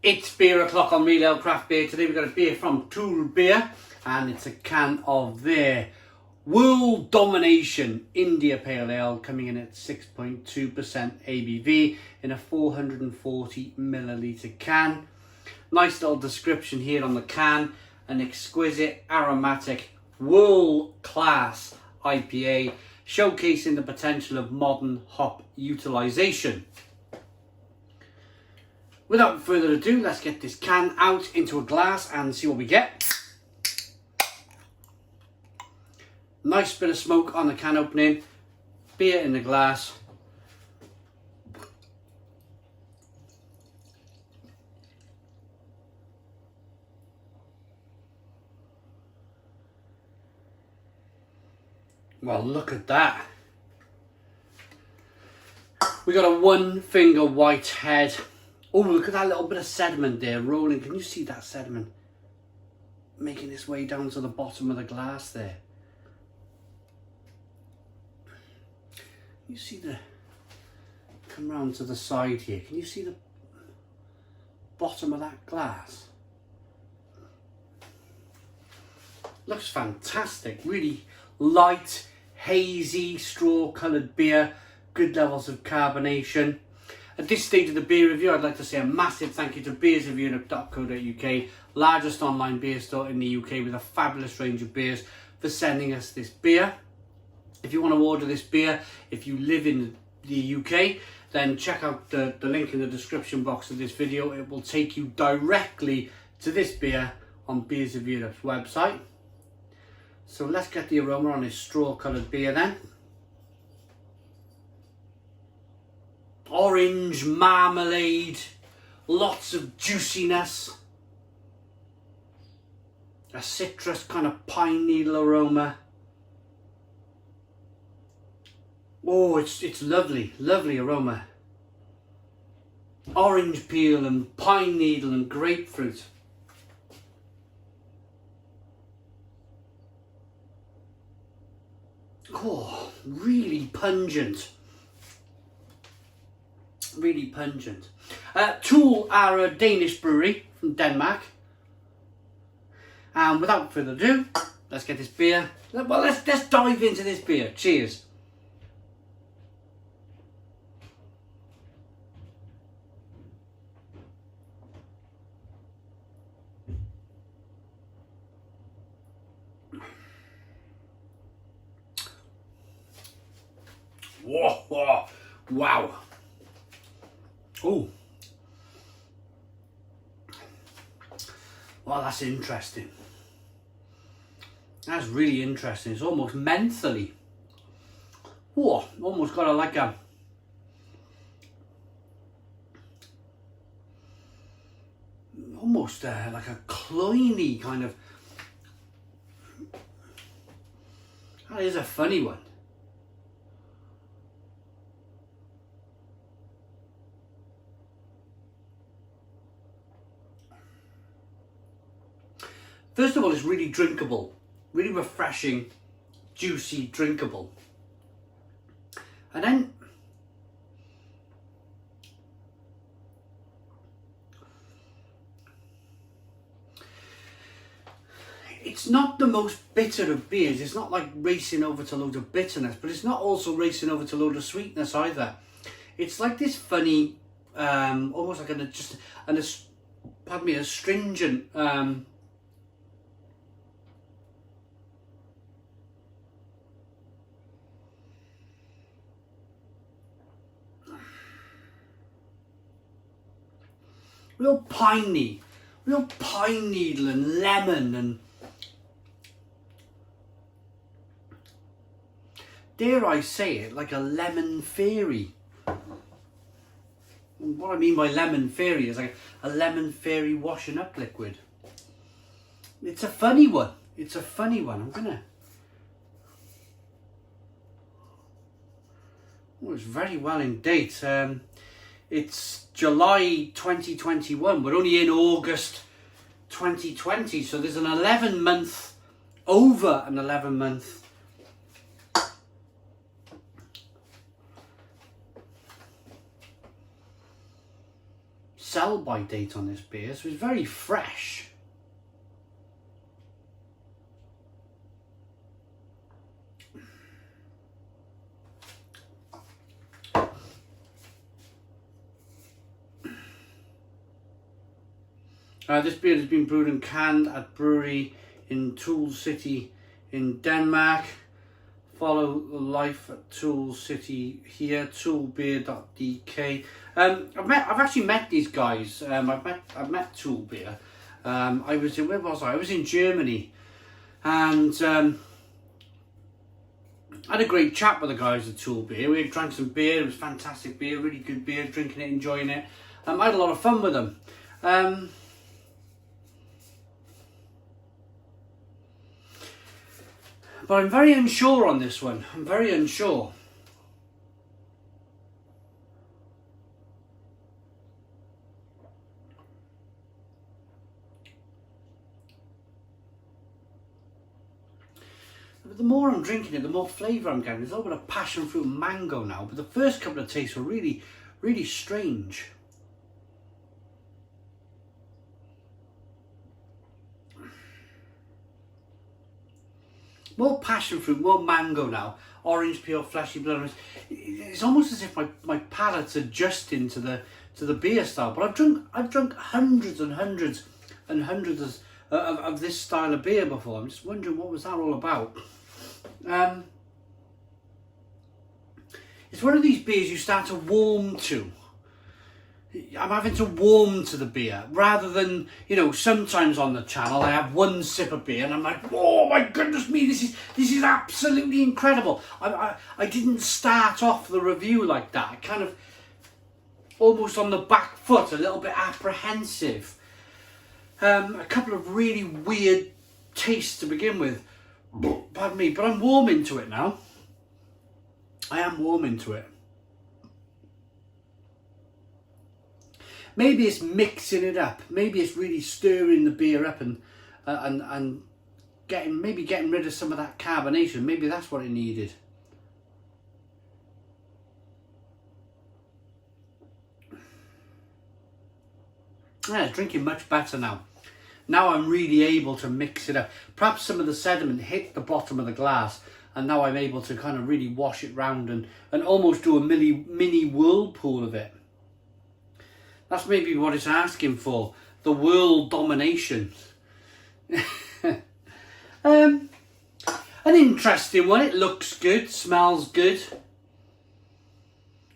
It's beer o'clock on Real Ale Craft Beer. Today we've got a beer from Tool Beer, and it's a can of their Whirl Domination India Pale Ale, coming in at 6.2% ABV in a 440 milliliter can. Nice little description here on the can. An exquisite, aromatic, world-class IPA, showcasing the potential of modern hop utilization. Without further ado, let's get this can out into a glass and see what we get. Nice bit of smoke on the can opening, beer in the glass. Well, look at that. We got a one finger white head. Oh, look at that little bit of sediment there rolling. Can you see that sediment making its way down to the bottom of the glass there? You see the, come round to the side here. Can you see the bottom of that glass? Looks fantastic. Really light, hazy, straw coloured beer. Good levels of carbonation. At this stage of the beer review, I'd like to say a massive thank you to beersofeurope.co.uk, largest online beer store in the UK with a fabulous range of beers, for sending us this beer. If you want to order this beer, if you live in the UK, then check out the link in the description box of this video. It will take you directly to this beer on Beers of Europe's website. So let's get the aroma on this straw coloured beer then. Orange marmalade, lots of juiciness, a citrus kind of pine needle aroma. Oh, it's lovely, lovely aroma. Orange peel and pine needle and grapefruit. Oh, really pungent. Really pungent. Tool are a Danish brewery from Denmark. And without further ado, let's get this beer. Well, let's dive into this beer. Cheers. Whoa, whoa, wow. Oh, well, that's interesting. That's really interesting. It's almost mentally. Whoa, almost got like a like a cloyny kind of. That is a funny one. First of all, it's really drinkable, really refreshing, juicy, drinkable. And then it's not the most bitter of beers. It's not like racing over to loads of bitterness, but it's not also racing over to loads of sweetness either. It's like this funny, almost like a astringent, real piney, real pine needle and lemon, and dare I say it, like a lemon fairy. And what I mean by lemon fairy is like a lemon fairy washing up liquid. It's a funny one. It's a funny one. Oh, it's very well in date. It's July 2021. We're only in August 2020, so there's an 11-month, over an 11-month sell-by date on this beer, so it's very fresh. This beer has been brewed and canned at Brewery in Tool City in Denmark. Follow the life at Tool City here, toolbeer.dk. I've actually met these guys. I've met Tool Beer. Where was I? I was in Germany, and I had a great chat with the guys at Tool Beer. We drank some beer. It was fantastic beer, really good beer. Drinking it, enjoying it. I had a lot of fun with them. But I'm very unsure on this one. I'm very unsure. But the more I'm drinking it, the more flavour I'm getting. There's a little bit of passion fruit and mango now, but the first couple of tastes were really, really strange. More passion fruit, more mango now. Orange peel, fleshy blood. It's almost as if my palate's adjusting to the beer style. But I've drunk hundreds and hundreds and hundreds of this style of beer before. I'm just wondering what was that all about. It's one of these beers you start to warm to. I'm having to warm to the beer rather than, you know, sometimes on the channel I have one sip of beer and I'm like, oh my goodness me, this is absolutely incredible. I didn't start off the review like that. I kind of almost on the back foot, a little bit apprehensive. A couple of really weird tastes to begin with. Pardon me, but I'm warming to it now. I am warming to it. Maybe it's mixing it up. Maybe it's really stirring the beer up and getting rid of some of that carbonation. Maybe that's what it needed. Yeah, it's drinking much better now. Now I'm really able to mix it up. Perhaps some of the sediment hit the bottom of the glass, and now I'm able to kind of really wash it round and almost do a mini whirlpool of it. That's maybe what it's asking for. The Whirl Domination. An interesting one. It looks good. Smells good.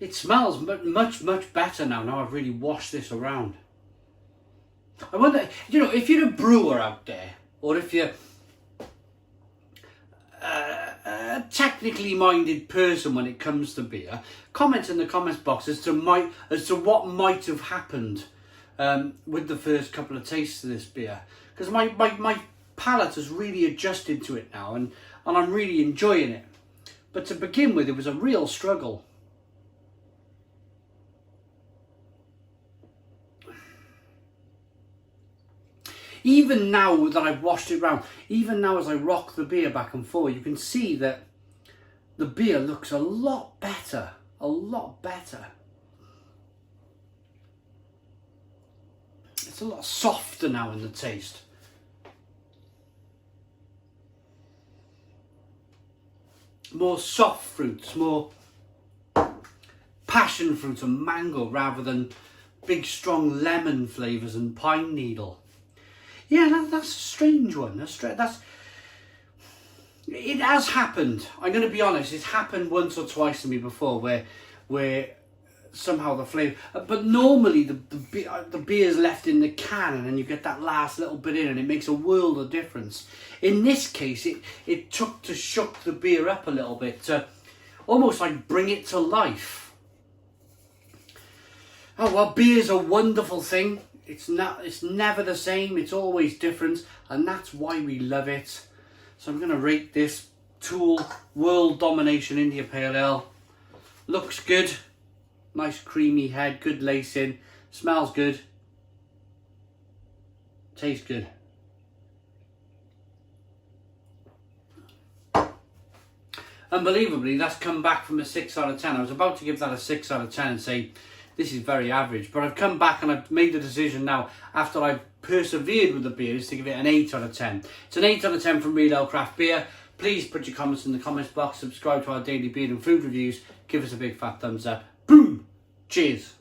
It smells much better now. Now I've really washed this around. I wonder, you know, if you're a brewer out there, or if you're a technically minded person when it comes to beer, comment in the comments box as to what might have happened with the first couple of tastes of this beer, because my palate has really adjusted to it now, and I'm really enjoying it. But to begin with, it was a real struggle. Even now that I've washed it round, even now as I rock the beer back and forward, you can see that the beer looks a lot better. A lot better. It's a lot softer now in the taste. More soft fruits, more passion fruit and mango rather than big strong lemon flavours and pine needle. Yeah, that's a strange one. It has happened. I'm going to be honest. It's happened once or twice to me before, where somehow the flavour. But normally the beer's left in the can, and then you get that last little bit in, and it makes a world of difference. In this case, it took to shook the beer up a little bit to almost like bring it to life. Oh well, beer's a wonderful thing. It's never the same, it's always different, and that's why we love it. So I'm going to rate this Tool Whirl Domination India Pale Ale. Looks good, nice creamy head, good lacing, smells good, tastes good. Unbelievably, that's come back from a 6 out of 10. I was about to give that a 6 out of 10 and say, this is very average. But I've come back and I've made the decision now, after I've persevered with the beer, is to give it an 8 out of 10. It's an 8 out of 10 from Real Craft Beer. Please put your comments in the comments box, subscribe to our daily beer and food reviews, give us a big fat thumbs up. Boom! Cheers!